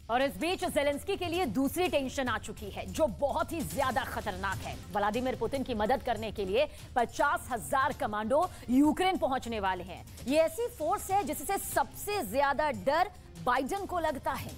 और इस बीच जेलेंस्की के लिए दूसरी टेंशन आ चुकी है जो बहुत ही ज्यादा खतरनाक है। व्लादिमीर पुतिन की मदद करने के लिए 50,000 कमांडो यूक्रेन पहुंचने वाले हैं। ये ऐसी फोर्स है जिससे सबसे ज्यादा डर बाइडेन को लगता है।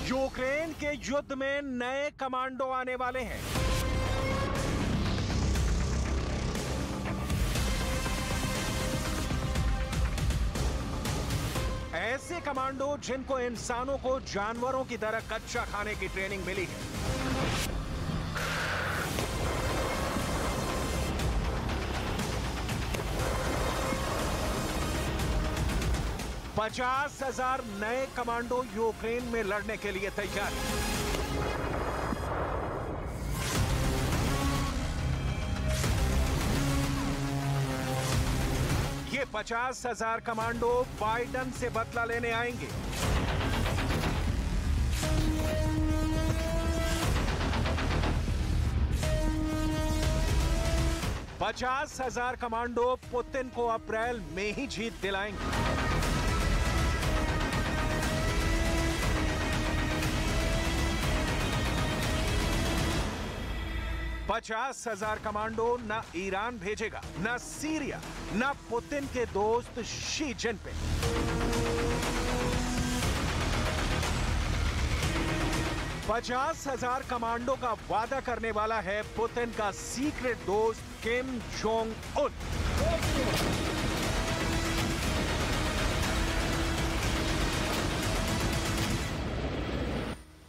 यूक्रेन के युद्ध में नए कमांडो आने वाले हैं। ऐसे कमांडो जिनको इंसानों को जानवरों की तरह कच्चा खाने की ट्रेनिंग मिली है। $50,000 नए कमांडो यूक्रेन में लड़ने के लिए तैयार हैं। ये 50,000 कमांडो बाइडेन से बदला लेने आएंगे। $50,000 कमांडो पुतिन को अप्रैल में ही जीत दिलाएंगे। $50,000 कमांडो न ईरान भेजेगा, न सीरिया, न पुतिन के दोस्त शी जिनपिंग। $50,000 कमांडो का वादा करने वाला है पुतिन का सीक्रेट दोस्त किम जोंग उन।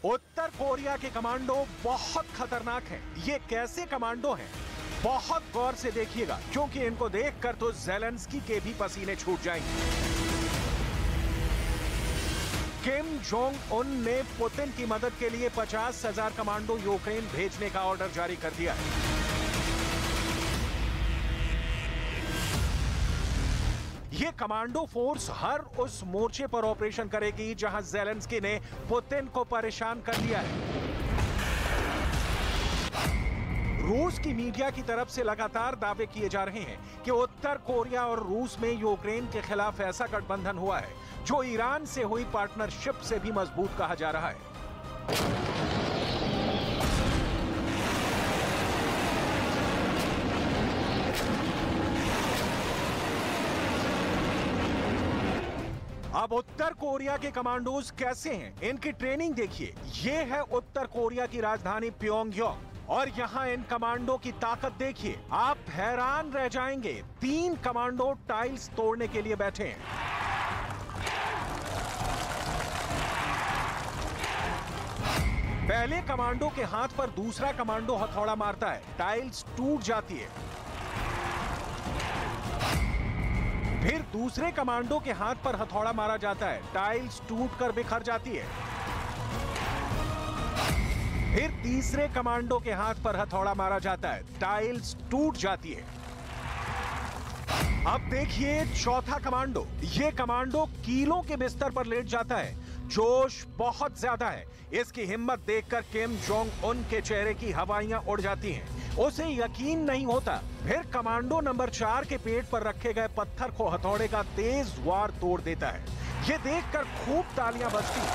उत्तर कोरिया के कमांडो बहुत खतरनाक हैं। ये कैसे कमांडो हैं? बहुत गौर से देखिएगा, क्योंकि इनको देखकर तो जेलेंस्की के भी पसीने छूट जाएंगे। किम जोंग उन ने पुतिन की मदद के लिए 50,000 कमांडो यूक्रेन भेजने का ऑर्डर जारी कर दिया है। ये कमांडो फोर्स हर उस मोर्चे पर ऑपरेशन करेगी जहां जेलेंस्की ने पुतिन को परेशान कर दिया है। रूस की मीडिया की तरफ से लगातार दावे किए जा रहे हैं कि उत्तर कोरिया और रूस में यूक्रेन के खिलाफ ऐसा गठबंधन हुआ है जो ईरान से हुई पार्टनरशिप से भी मजबूत कहा जा रहा है। अब उत्तर कोरिया के कमांडोज कैसे हैं? इनकी ट्रेनिंग देखिए। ये है उत्तर कोरिया की राजधानी प्योंगयांग और यहाँ इन कमांडो की ताकत देखिए। आप हैरान रह जाएंगे। 3 कमांडो टाइल्स तोड़ने के लिए बैठे हैं। पहले कमांडो के हाथ पर दूसरा कमांडो हथौड़ा मारता है, टाइल्स टूट जाती है। फिर दूसरे कमांडो के हाथ पर हथौड़ा मारा जाता है, टाइल्स टूटकर बिखर जाती है। फिर तीसरे कमांडो के हाथ पर हथौड़ा मारा जाता है, टाइल्स टूट जाती है। अब देखिए चौथा कमांडो। ये कमांडो कीलों के बिस्तर पर लेट जाता है। जोश बहुत ज्यादा है। इसकी हिम्मत देखकर किम जोंग उन के चेहरे की हवाइयां उड़ जाती हैं। उसे यकीन नहीं होता। फिर कमांडो नंबर 4 के पेट पर रखे गए पत्थर को हथौड़े का तेज वार तोड़ देता है। ये देखकर खूब तालियां बजती हैं।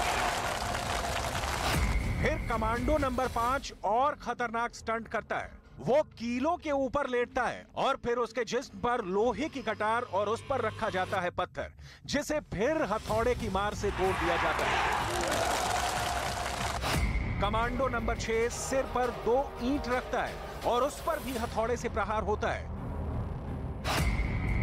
फिर कमांडो नंबर 5 और खतरनाक स्टंट करता है। वो कीलों के ऊपर लेटता है और फिर उसके जिस्म पर लोहे की कटार और उस पर रखा जाता है पत्थर, जिसे फिर हथौड़े की मार से तोड़ दिया जाता है। कमांडो नंबर 6 सिर पर 2 ईंट रखता है और उस पर भी हथौड़े से प्रहार होता है।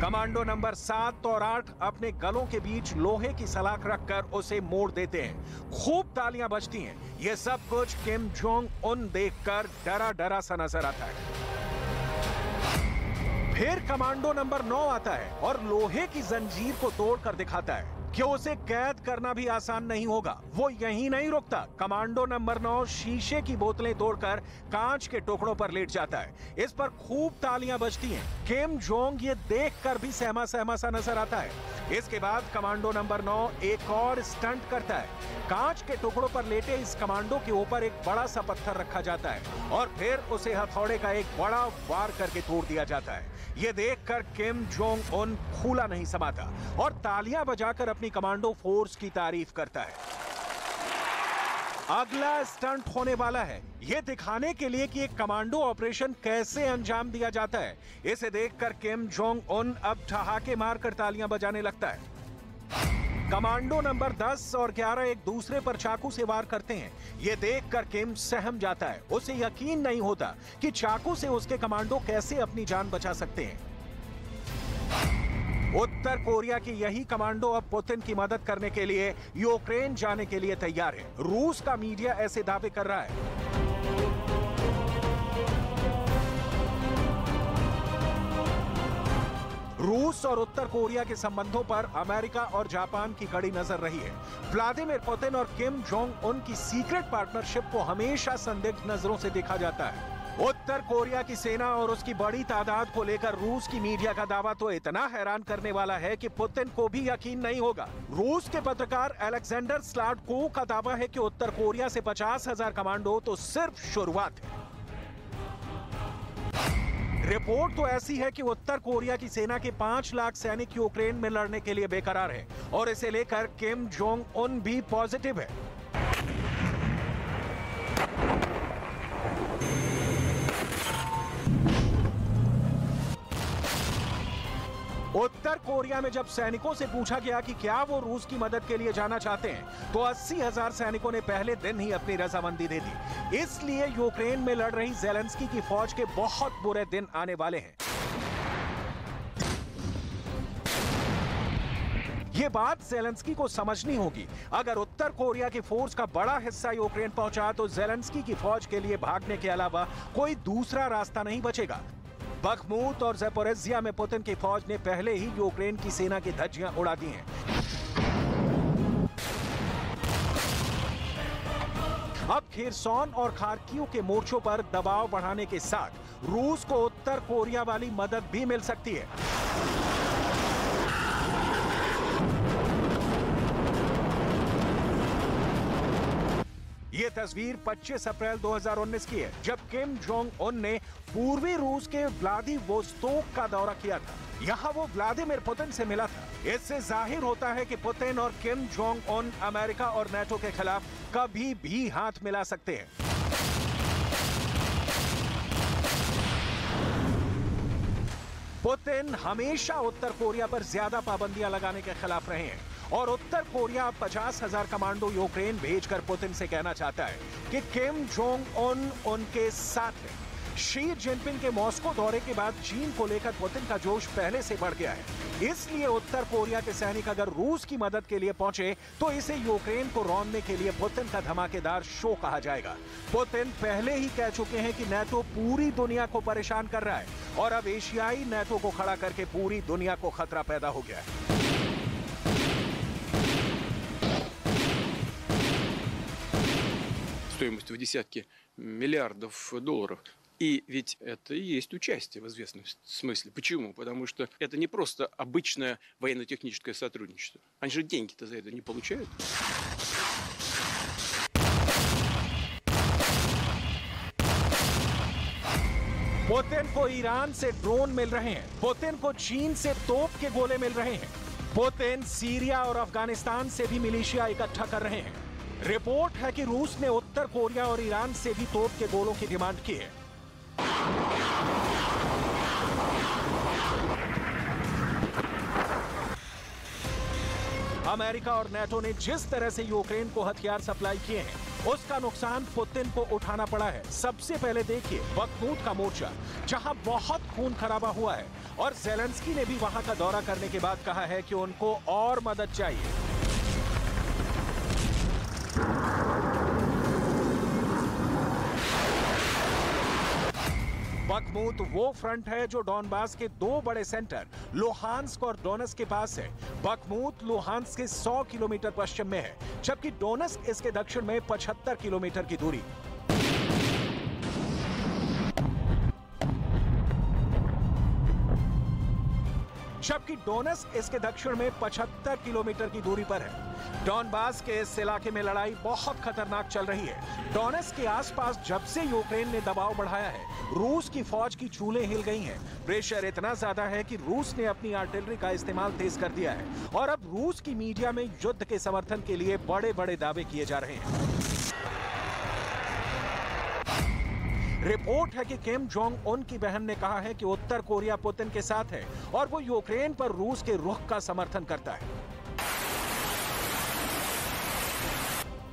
कमांडो नंबर 7 और 8 अपने गलों के बीच लोहे की सलाख रखकर उसे मोड़ देते हैं। खूब तालियां बजती हैं। यह सब कुछ किम जोंग उन देखकर डरा डरा सा नजर आता है। फिर कमांडो नंबर 9 आता है और लोहे की जंजीर को तोड़कर दिखाता है। कि उसे कैद करना भी आसान नहीं होगा। वो यहीं नहीं रुकता, कमांडो नंबर 9 शीशे की बोतलें तोड़कर कांच के टुकड़ों पर लेट जाता है। इस पर खूब तालियां बजती हैं। किम जोंग ये देखकर भी सहमा सहमा सा नजर आता है। इसके बाद कमांडो नंबर 9 एक और स्टंट करता है। कांच के टुकड़ों पर लेटे इस कमांडो के ऊपर एक बड़ा सा पत्थर रखा जाता है और फिर उसे हथौड़े का एक बड़ा वार करके तोड़ दिया जाता है। ये देखकर किम जोंग उन फूला नहीं समाता और तालियां बजाकर अपनी कमांडो फोर्स की तारीफ करता है। अगला स्टंट होने वाला है, ये दिखाने के लिए कि एक कमांडो ऑपरेशन कैसे अंजाम दिया जाता है। इसे देखकर किम जोंग उन अब ठहाके मारकर तालियां बजाने लगता है। कमांडो नंबर 10 और 11 एक दूसरे पर चाकू से वार करते हैं। ये देखकर किम सहम जाता है। उसे यकीन नहीं होता कि चाकू से उसके कमांडो कैसे अपनी जान बचा सकते हैं। उत्तर कोरिया की यही कमांडो अब पुतिन की मदद करने के लिए यूक्रेन जाने के लिए तैयार है। रूस का मीडिया ऐसे दावे कर रहा है। रूस और उत्तर कोरिया के संबंधों पर अमेरिका और जापान की कड़ी नजर रही है। व्लादिमीर पुतिन और किम जोंग उन की सीक्रेट पार्टनरशिप को हमेशा संदिग्ध नजरों से देखा जाता है। उत्तर कोरिया की सेना और उसकी बड़ी तादाद को लेकर रूस की मीडिया का दावा तो इतना हैरान करने वाला है कि पुतिन को भी यकीन नहीं होगा। रूस के पत्रकार अलेक्जेंडर स्लाटकोव का दावा है कि उत्तर कोरिया से 50,000 कमांडो तो सिर्फ शुरुआत है। रिपोर्ट तो ऐसी है कि उत्तर कोरिया की सेना के 5 लाख सैनिक यूक्रेन में लड़ने के लिए बेकरार हैं और इसे लेकर किम जोंग उन भी पॉजिटिव है। उत्तर कोरिया में जब सैनिकों से पूछा गया कि क्या वो रूस की मदद के लिए जाना चाहते हैं, तो 80,000 सैनिकों ने पहले दिन ही अपनी रजामंदी दे दी। इसलिए यूक्रेन में लड़ रही ज़ेलेंस्की की फौज के बहुत बुरे दिन आने वाले हैं। ये बात ज़ेलेंस्की को समझनी होगी। अगर उत्तर कोरिया की फोर्स का बड़ा हिस्सा यूक्रेन पहुंचा तो ज़ेलेंस्की की फौज के लिए भागने के अलावा कोई दूसरा रास्ता नहीं बचेगा। बखमूत और ज़पोरिज़िया में पुतिन की फौज ने पहले ही यूक्रेन की सेना की धज्जियां उड़ा दी हैं। अब खेरसौन और खार्किव के मोर्चों पर दबाव बढ़ाने के साथ रूस को उत्तर कोरिया वाली मदद भी मिल सकती है। ये तस्वीर 25 अप्रैल 2019 की है, जब किम जोंग उन ने पूर्वी रूस के व्लादिवोस्तोक का दौरा किया था। यहाँ वो व्लादिमीर पुतिन से मिला था। इससे जाहिर होता है कि पुतिन और किम जोंग उन अमेरिका और नेटो के खिलाफ कभी भी हाथ मिला सकते हैं। पुतिन हमेशा उत्तर कोरिया पर ज्यादा पाबंदियां लगाने के खिलाफ रहे हैं और उत्तर कोरिया 50,000 कमांडो यूक्रेन भेजकर पुतिन से कहना चाहता है कि किम जोंग उन उनके साथ है। शी जिनपिंग के मॉस्को दौरे के बाद चीन को लेकर पुतिन का जोश पहले से बढ़ गया है। इसलिए उत्तर कोरिया के सैनिक अगर रूस की मदद के लिए पहुंचे तो इसे यूक्रेन को रौंदने के लिए पुतिन का धमाकेदार शो कहा जाएगा। पुतिन पहले ही कह चुके हैं कि नेटो पूरी दुनिया को परेशान कर रहा है और अब एशियाई नेटो को खड़ा करके पूरी दुनिया को खतरा पैदा हो गया है। Стоимостью в десятки миллиардов долларов. И ведь это и есть участие в известном смысле. Почему? Потому что это не просто обычное военно-техническое сотрудничество. Они же деньги-то за это не получают. पुतिन को ईरान से ड्रोन मिल रहे हैं, पुतिन को चीन से तोप के गोले मिल रहे हैं, पुतिन सीरिया और अफगानिस्तान से भी मिलिशिया इकट्ठा कर रहे हैं। रिपोर्ट है कि रूस ने उत्तर कोरिया और ईरान से भी तोप के गोलों की डिमांड की है। अमेरिका और नेटो ने जिस तरह से यूक्रेन को हथियार सप्लाई किए हैं, उसका नुकसान पुतिन को उठाना पड़ा है। सबसे पहले देखिए बखमूत का मोर्चा, जहां बहुत खून खराबा हुआ है और ज़ेलेंस्की ने भी वहां का दौरा करने के बाद कहा है कि उनको और मदद चाहिए। बखमूत वो फ्रंट है जो डॉनबास के दो बड़े सेंटर लुहांस्क और डोनेस्क के पास है। बखमूत लुहांस्क के 100 किलोमीटर पश्चिम में है, जबकि डोनेस्क इसके दक्षिण में 75 किलोमीटर की दूरी। जबकि डोनेस्क इसके दक्षिण में 75 किलोमीटर की दूरी पर है। डॉनबास के इस इलाके में लड़ाई बहुत खतरनाक चल रही है। डोनेस्क के आसपास जब से यूक्रेन ने दबाव बढ़ाया है, रूस की फौज की चूलें हिल गई हैं। प्रेशर इतना ज्यादा है कि रूस ने अपनी आर्टिलरी का इस्तेमाल तेज कर दिया है और अब रूस की मीडिया में युद्ध के समर्थन के लिए बड़े बड़े दावे किए जा रहे हैं। रिपोर्ट है कि किम जोंग उन की बहन ने कहा है कि उत्तर कोरिया पुतिन के साथ है और वो यूक्रेन पर रूस के रुख का समर्थन करता है।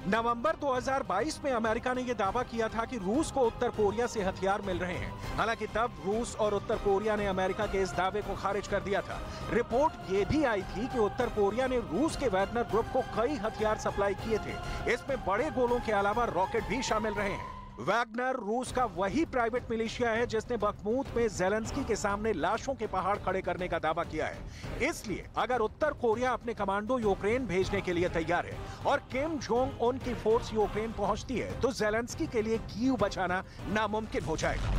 नवंबर 2022 में अमेरिका ने यह दावा किया था कि रूस को उत्तर कोरिया से हथियार मिल रहे हैं। हालांकि तब रूस और उत्तर कोरिया ने अमेरिका के इस दावे को खारिज कर दिया था। रिपोर्ट ये भी आई थी कि उत्तर कोरिया ने रूस के वैगनर ग्रुप को कई हथियार सप्लाई किए थे। इसमें बड़े गोलों के अलावा रॉकेट भी शामिल रहे हैं। वैगनर रूस का वही प्राइवेट मिलिशिया है जिसने बखमूत में ज़ेलेंस्की के सामने लाशों के पहाड़ खड़े करने का दावा किया है। इसलिए अगर उत्तर कोरिया अपने कमांडो यूक्रेन भेजने के लिए तैयार है और किम जोंग उन की फोर्स यूक्रेन पहुंचती है, तो ज़ेलेंस्की के लिए कीव बचाना नामुमकिन हो जाएगा।